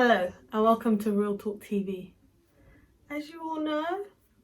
Hello and welcome to Real Talk TV. As you all know,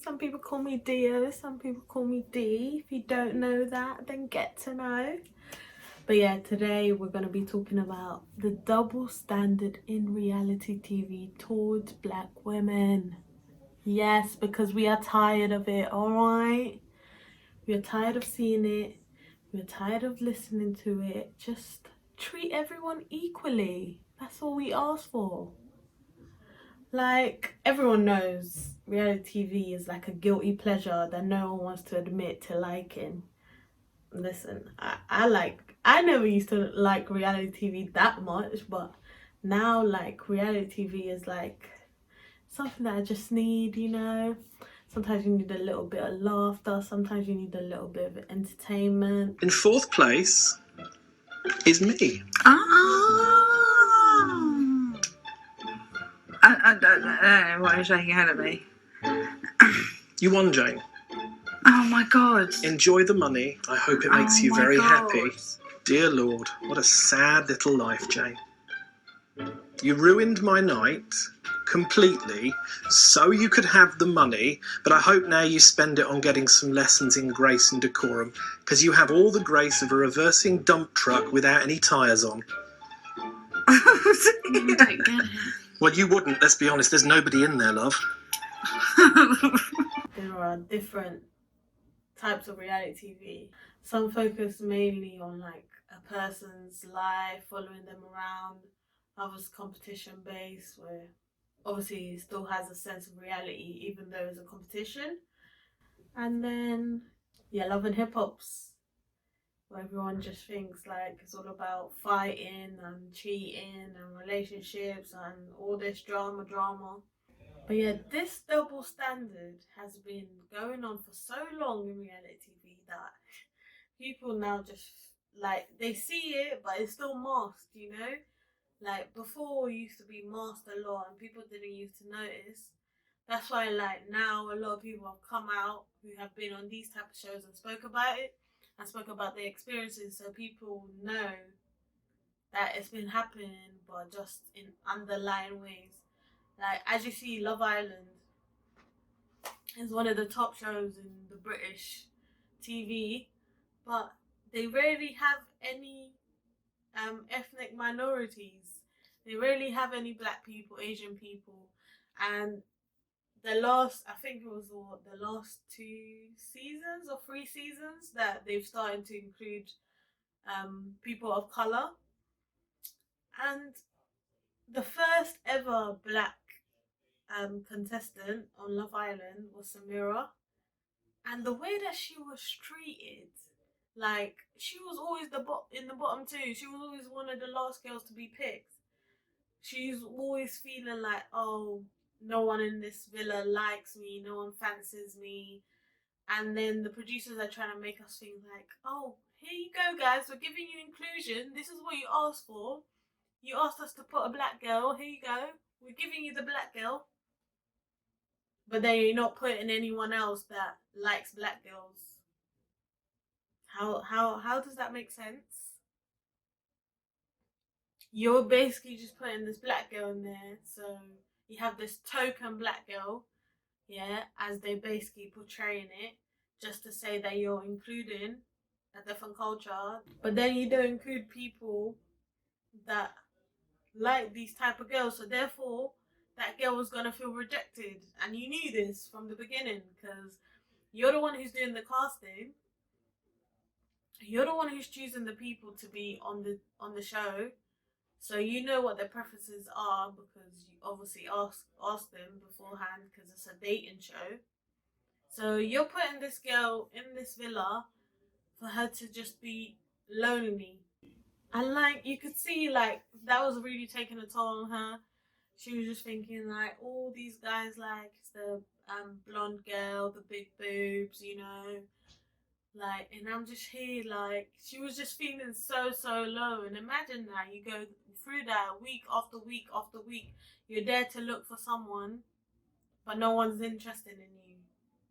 some people call me Dio, some people call me D. If you don't know that, then get to know. But yeah, today we're going to be talking about the double standard in reality TV towards black women. Yes, because we are tired of it, alright? We are tired of seeing it. We are tired of listening to it. Just treat everyone equally. That's all we ask for. Like, everyone knows reality TV is like a guilty pleasure that no one wants to admit to liking. Listen, I never used to like reality TV that much, but now like reality TV is like something that I just need, you know. Sometimes you need a little bit of laughter, sometimes you need a little bit of entertainment. In fourth place is me. I don't know why you're shaking your head at me. You won, Jane. Oh my god. Enjoy the money. I hope it makes you my very God. happy. Dear Lord, what a sad little life, Jane. You ruined my night completely so you could have the money, but I hope now you spend it on getting some lessons in grace and decorum, because you have all the grace of a reversing dump truck without any tyres on. I don't get it. Well, you wouldn't, let's be honest, there's nobody in there, love. There are different types of reality TV. Some focus mainly on like a person's life, following them around. Others competition based, where obviously it still has a sense of reality even though it's a competition. And then yeah, love and hip hops, where everyone just thinks like it's all about fighting and cheating and relationships and all this drama. But yeah, this double standard has been going on for so long in reality TV that people now just like they see it, but it's still masked, you know? Like before, it used to be masked a lot and people didn't used to notice. That's why, like, now a lot of people have come out who have been on these type of shows and spoke about it and spoke about their experiences, so people know that it's been happening, but just in underlying ways. Like, as you see, Love Island is one of the top shows in the British TV, but they rarely have any ethnic minorities. They rarely have any black people, Asian people, and the last, I think it was the last 2 seasons or 3 seasons that they've started to include people of color, and the first ever black contestant on Love Island was Samira, and the way that she was treated, like she was always in the bottom two. She was always one of the last girls to be picked. She's always feeling like, oh, no one in this villa likes me, no one fancies me. And then the producers are trying to make us think like, oh, here you go, guys, we're giving you inclusion. This is what you asked for. You asked us to put a black girl. Here you go. We're giving you the black girl. But then you're not putting anyone else that likes black girls. How does that make sense? You're basically just putting this black girl in there, so you have this token black girl, yeah, as they basically portraying it, just to say that you're including a different culture, but then you don't include people that like these type of girls, so therefore that girl was gonna feel rejected, and you knew this from the beginning because you're the one who's doing the casting. You're the one who's choosing the people to be on the show, so you know what their preferences are because you obviously ask them beforehand because it's a dating show. So you're putting this girl in this villa for her to just be lonely. And like you could see like that was really taking a toll on her. She was just thinking like all these guys like it's the blonde girl, the big boobs, you know. Like, and I'm just here, like, she was just feeling so low. And imagine that you go through that week after week after week. You're there to look for someone, but no one's interested in you.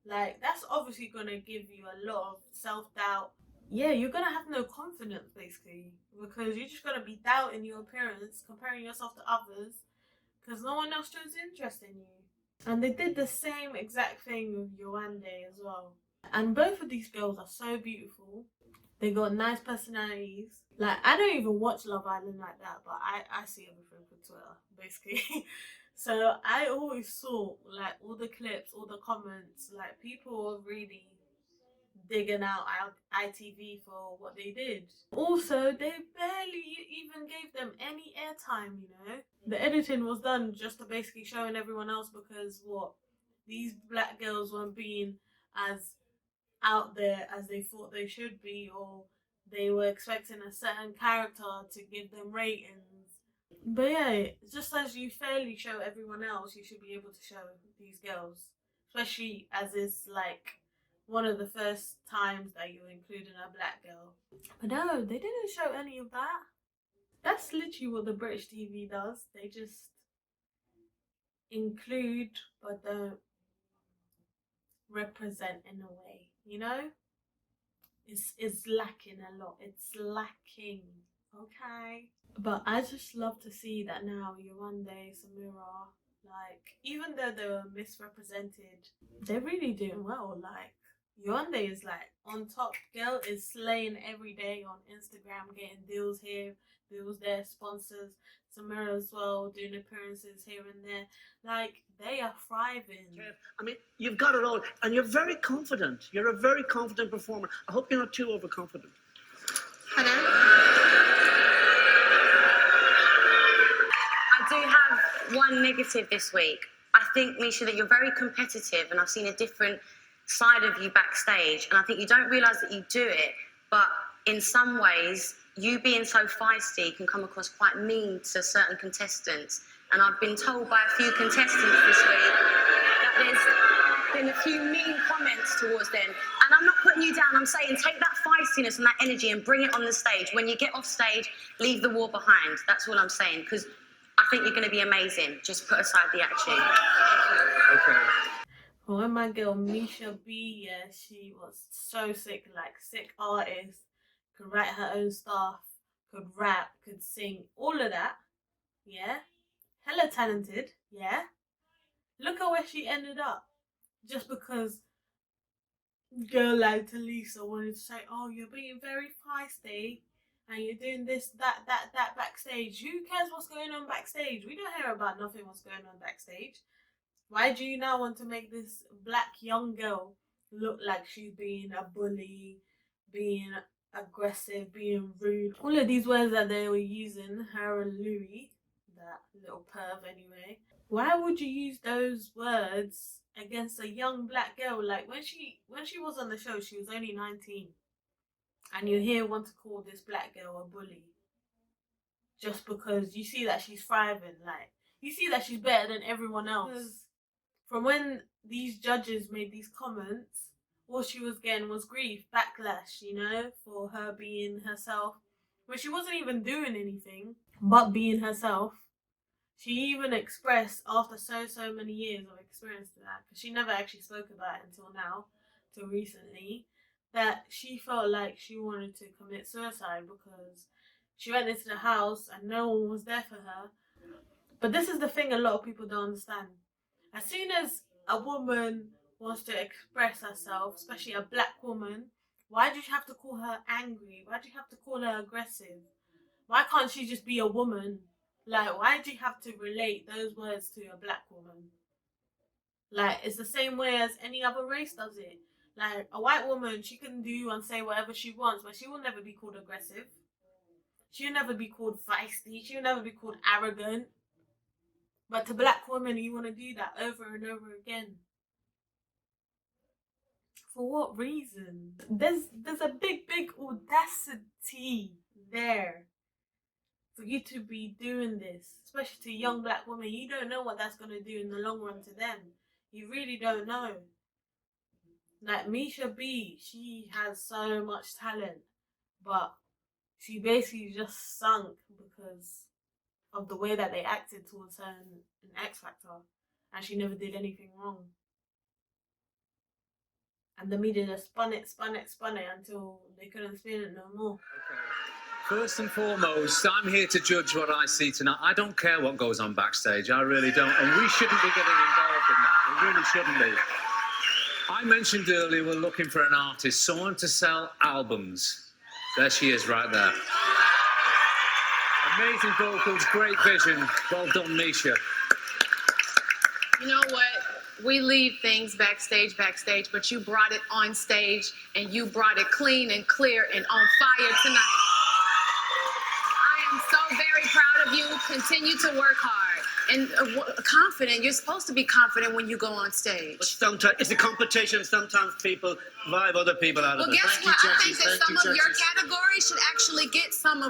Like, that's obviously gonna give you a lot of self doubt. Yeah, you're gonna have no confidence basically because you're just gonna be doubting your appearance, comparing yourself to others, because no one else shows interest in you. And they did the same exact thing with Yewande as well. And both of these girls are so beautiful. They got nice personalities. Like, I don't even watch Love Island like that, but I see everything from Twitter, basically. So I always saw, like, all the clips, all the comments, like, people were really digging out ITV for what they did. Also, they barely even gave them any airtime, you know? The editing was done just to basically showing everyone else because these black girls weren't being as out there as they thought they should be, or they were expecting a certain character to give them ratings. But yeah, just as you fairly show everyone else, you should be able to show these girls, especially as it's like one of the first times that you're including a black girl. But no, they didn't show any of that. That's literally what the British TV does. They just include but don't represent in a way, you know? It's lacking a lot. It's lacking, okay? But I just love to see that now Yewande, Samira, like, even though they were misrepresented, they're really doing well. Like, Yewande is like on top. Girl is slaying every day on Instagram, getting deals here, deals there, sponsors. Samira as well, doing appearances here and there. Like, they are thriving. I mean, you've got it all, and you're very confident. You're a very confident performer. I hope you're not too overconfident. Hello? I do have one negative this week. I think, Misha, that you're very competitive, and I've seen a different side of you backstage, and I think you don't realise that you do it, but in some ways, you being so feisty can come across quite mean to certain contestants. And I've been told by a few contestants this week that there's been a few mean comments towards them. And I'm not putting you down, I'm saying take that feistiness and that energy and bring it on the stage. When you get off stage, leave the war behind. That's all I'm saying, because I think you're going to be amazing. Just put aside the action. Okay. When my girl Misha B, yeah, she was so sick, like sick artist, could write her own stuff, could rap, could sing, all of that, yeah. Hella talented, yeah. Look at where she ended up. Just because girl like Talisa wanted to say, oh, you're being very feisty and you're doing this, that backstage. Who cares what's going on backstage? We don't hear about nothing what's going on backstage. Why do you now want to make this black young girl look like she's being a bully, being aggressive, being rude? All of these words that they were using, her and Louis, that little perv anyway. Why would you use those words against a young black girl? Like, when she was on the show, she was only 19. And you here want to call this black girl a bully. Just because you see that she's thriving. Like, you see that she's better than everyone else. From when these judges made these comments, all she was getting was grief, backlash, you know, for her being herself. When she wasn't even doing anything but being herself. She even expressed, after so many years of experience to that, because she never actually spoke about it until now, till recently, that she felt like she wanted to commit suicide because she went into the house and no one was there for her. But this is the thing a lot of people don't understand. As soon as a woman wants to express herself, especially a black woman, why do you have to call her angry? Why do you have to call her aggressive? Why can't she just be a woman? Like, why do you have to relate those words to a black woman? Like, it's the same way as any other race does it. Like, a white woman, she can do and say whatever she wants, but she will never be called aggressive. She'll never be called feisty. She'll never be called arrogant. But to black women, you want to do that over and over again. For what reason? There's a big audacity there for you to be doing this, especially to young black women. You don't know what that's going to do in the long run to them. You really don't know. Like Misha B, she has so much talent, but she basically just sunk because of the way that they acted towards her in X Factor, and she never did anything wrong. And the media just spun it until they couldn't spin it no more. Okay. First and foremost, I'm here to judge what I see tonight. I don't care what goes on backstage. I really don't. And we shouldn't be getting involved in that. We really shouldn't be. I mentioned earlier we're looking for an artist, someone to sell albums. There she is right there. Amazing vocals, great vision. Well done, Misha. You know what? We leave things backstage, but you brought it on stage and you brought it clean and clear and on fire tonight. I am so very proud of you. Continue to work hard and confident. You're supposed to be confident when you go on stage. But sometimes it's a competition. Sometimes people vibe other people out of Well, it. guess what? I think that some of your categories should actually get some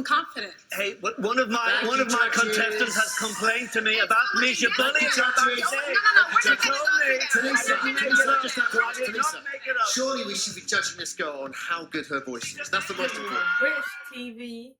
confidence. Hey, one of my contestants has complained to me about Misha bullying her backstage. Surely we should be judging this girl on how good her voice is. That's the most important. British TV,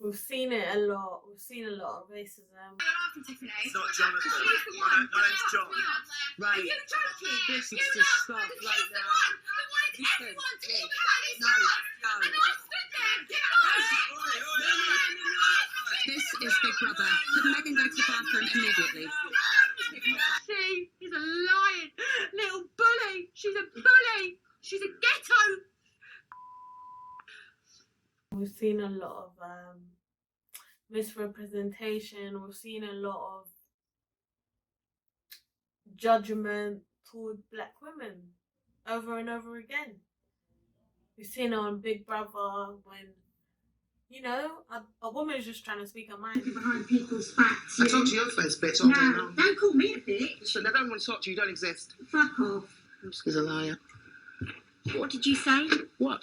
we've seen it a lot. We've seen a lot of racism. It's not Jonathan. My name's John. Right. This is just stop right now. This is Big Brother. Could Megan go to the bathroom immediately? She is a lying little bully. She's a bully. She's a ghetto. We've seen a lot of misrepresentation. We've seen a lot of judgment toward black women over and over again. We've seen it on Big Brother when, you know, a woman is just trying to speak her mind. Behind people's backs. I talk to your face, bitch, all day No, long. don't call me a bitch. Listen, I don't want to talk to you. You don't exist. Fuck off. He's a liar. What did you say? What?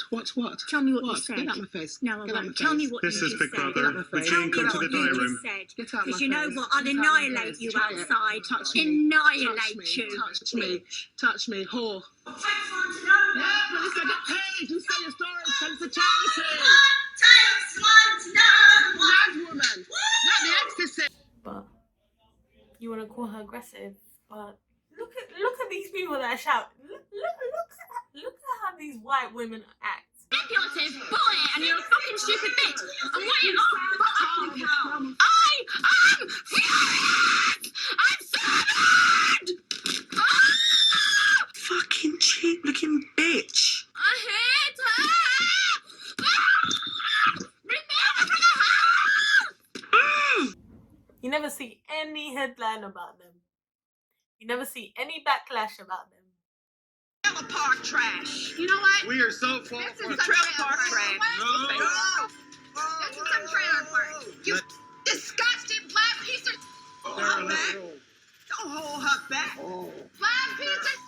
Tell me what you said. Get out my face. No, I Get out my won't. Tell me face. what This you is just Big said. Brother. Regine, come to the diary room. Get out my Because you know face. what? I'll Get out my annihilate face. you Try it. outside. Touch me. Annihilate you. Touch me, whore. No. Yeah, but listen, I got paid. You say your story. Tell us a charity. Mad woman. Not the ecstasy. But you want to call her aggressive, but look at these people that shout. Look at how these white women act. Manipulative, bully, and you're a fucking stupid bitch. And what you I am furious. I'm so mad. Fucking cheap looking bitch. I hate her. Bring me over to the house. You never see any headline about them. You never see any backlash about them. Trailer park trash. You know what? We are so far This from is some trailer park trash. No. This is some trailer park. You disgusting black piece of. Sarah, let's go. Don't hold her back. Black piece of.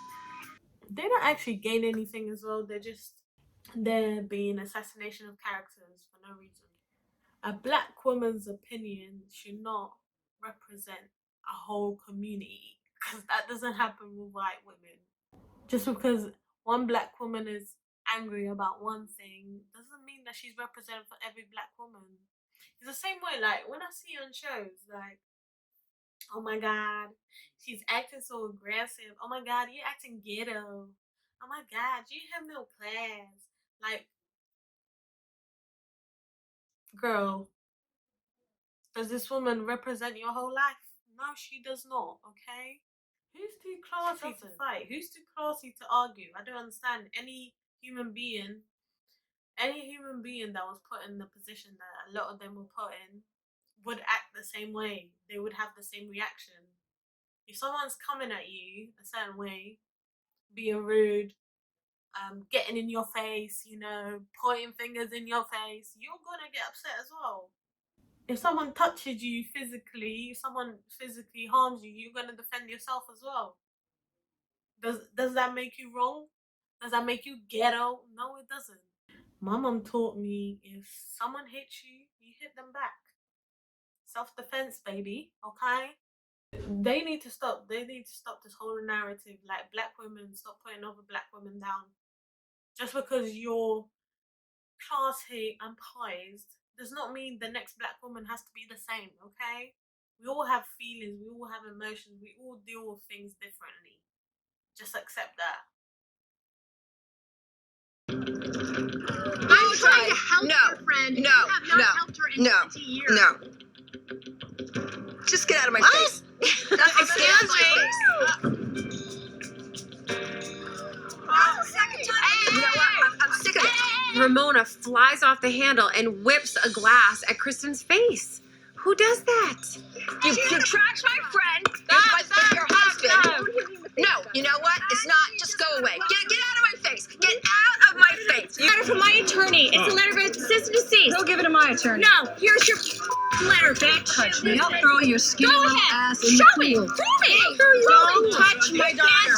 They don't actually gain anything as well. They're being assassination of characters for no reason. A black woman's opinion should not represent a whole community, because that doesn't happen with white women. Just because one black woman is angry about one thing doesn't mean that she's represented for every black woman. It's the same way, like, when I see on shows, like, oh my god, she's acting so aggressive. Oh my god, you're acting ghetto. Oh my god, you have no class. Like, girl, does this woman represent your whole life? No, she does not, okay? Who's too classy to fight? Who's too classy to argue? I don't understand. Any human being that was put in the position that a lot of them were put in would act the same way. They would have the same reaction. If someone's coming at you a certain way, being rude, getting in your face, you know, pointing fingers in your face, you're gonna get upset as well. If someone touches you physically, if someone physically harms you, you're gonna defend yourself as well. Does that make you wrong? Does that make you ghetto? No, it doesn't. My mom taught me if someone hits you, you hit them back. Self-defense, baby, okay? They need to stop this whole narrative. Like, black women, stop putting other black women down. Just because you're classy and poised does not mean the next black woman has to be the same, okay? We all have feelings, we all have emotions, we all deal with things differently. Just accept that. I'm trying to help No, your friend. no, You have not no, helped her in no, 20 years. no. Just get out of my face. Get out of my face. That's the second time. You know what? I'm sick of it. Ramona flies off the handle and whips a glass at Kristen's face. Who does that? You trash my friend with your husband. No, you know what? It's not. Just go away. Get out of my face. Get out of my face. Letter from my attorney. It's a letter of cease and desist. Go give it to my attorney. No, here's your letter, bitch. Touch me. I'll throw your skinny Go little ahead. ass in Show the me. pool. Prove it. Don't touch my daughter.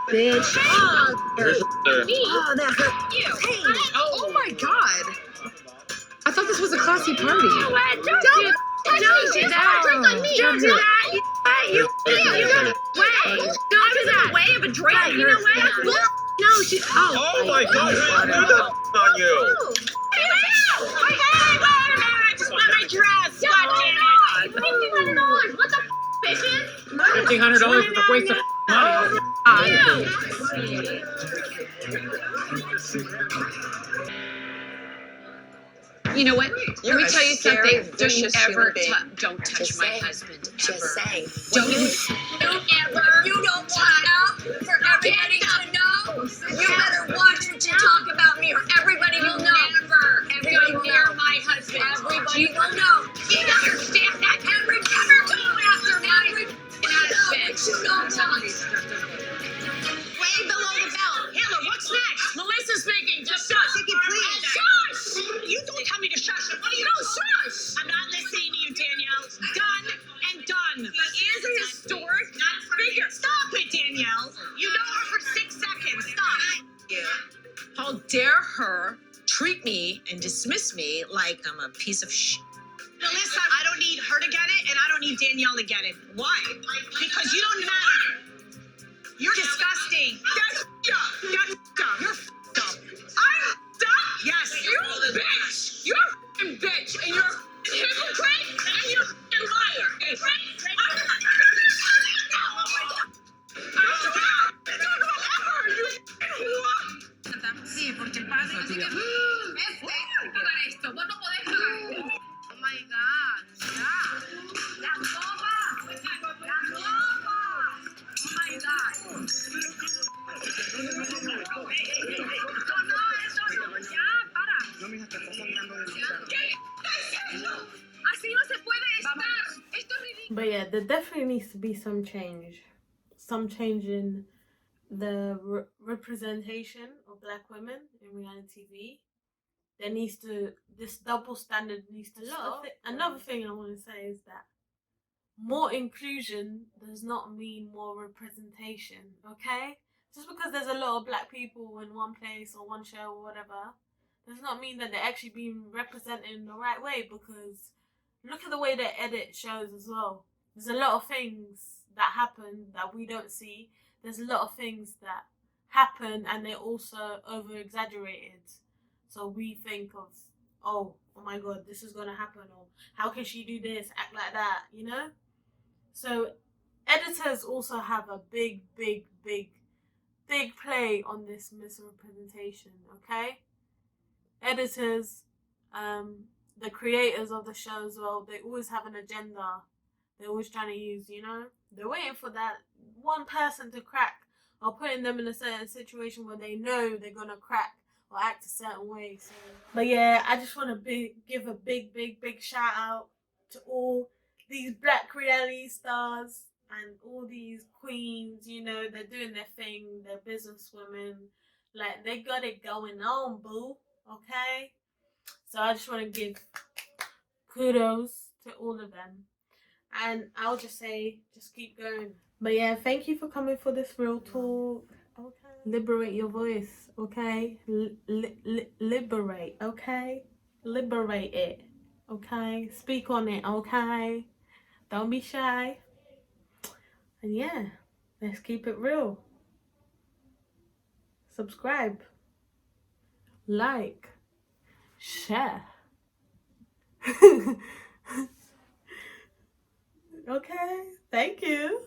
Bitch. Oh, Oh, that hurt. you. Hey. Oh my god. I thought this was a classy party. Don't do that. Drink on me. Don't do that. You got way. Don't do that. Way of a drink. You know what? No, she. Oh my God! Who did that on you? I just want my dress. God damn it. $1,500. What the bitches? $1,500 is a waste of money. You know what? Let me tell you something. Vicious human being. Don't touch Just my saying. husband. Just saying. Don't you You don't want out for everybody to know. You better watch what you talk about me, or everybody will know. Everybody will know. My husband. Everybody will know. You understand that? Every never go after my husband. You don't tell me. Way below the belt. Hitler, what's next? Melissa speaking. Just shush. Vicky, please. Shush! You don't tell me to shush. What do you know? Shush! I'm not listening to you, Danielle. Done and done. He is a historic figure. Stop it, Danielle. You know her for 6 seconds. Stop. How dare her treat me and dismiss me like I'm a piece of shit. Melissa, I don't need her to get it, and I don't need Danielle to get it. Why? Because you don't matter. You're disgusting. That's up. That's up. You're up. I'm up? Yes. You're a bitch. You're a bitch. And you're a hypocrite. And you're a liar. Sí, porque el padre dice que pagar esto. Vos no podés pagar. Oh my God. Ya. La sopa. La sopa. Oh my God. No, eso no. Ya, para. No, mija, te estás sangrando demasiado. ¿Qué estás haciendo? Así no se puede estar. Esto es ridículo. But yeah, there definitely needs to be some change. Some change in the representation of black women in reality TV. There needs to, this double standard needs to stop. Another thing I want to say is that more inclusion does not mean more representation, okay? Just because there's a lot of black people in one place or one show or whatever, does not mean that they're actually being represented in the right way, because look at the way they edit shows as well. There's a lot of things that happen that we don't see. There's a lot of things that happen and they're also over exaggerated. So we think of, oh my God, this is gonna happen, or how can she do this, act like that, you know? So editors also have a big play on this misrepresentation, okay? Editors, the creators of the show as well, they always have an agenda. They're always trying to use, you know, they're waiting for that one person to crack, or putting them in a certain situation where they know they're gonna crack or act a certain way. So, but yeah, I just want to give a big shout out to all these black reality stars and all these queens. You know, they're doing their thing. They're businesswomen. Like, they got it going on, boo. Okay? So I just want to give kudos to all of them. And I'll just say, just keep going. But yeah, thank you for coming for this real talk. Okay. Liberate your voice, okay? Liberate, okay? Liberate it, okay? Speak on it, okay? Don't be shy. And yeah, let's keep it real. Subscribe. Like. Share. Okay, thank you.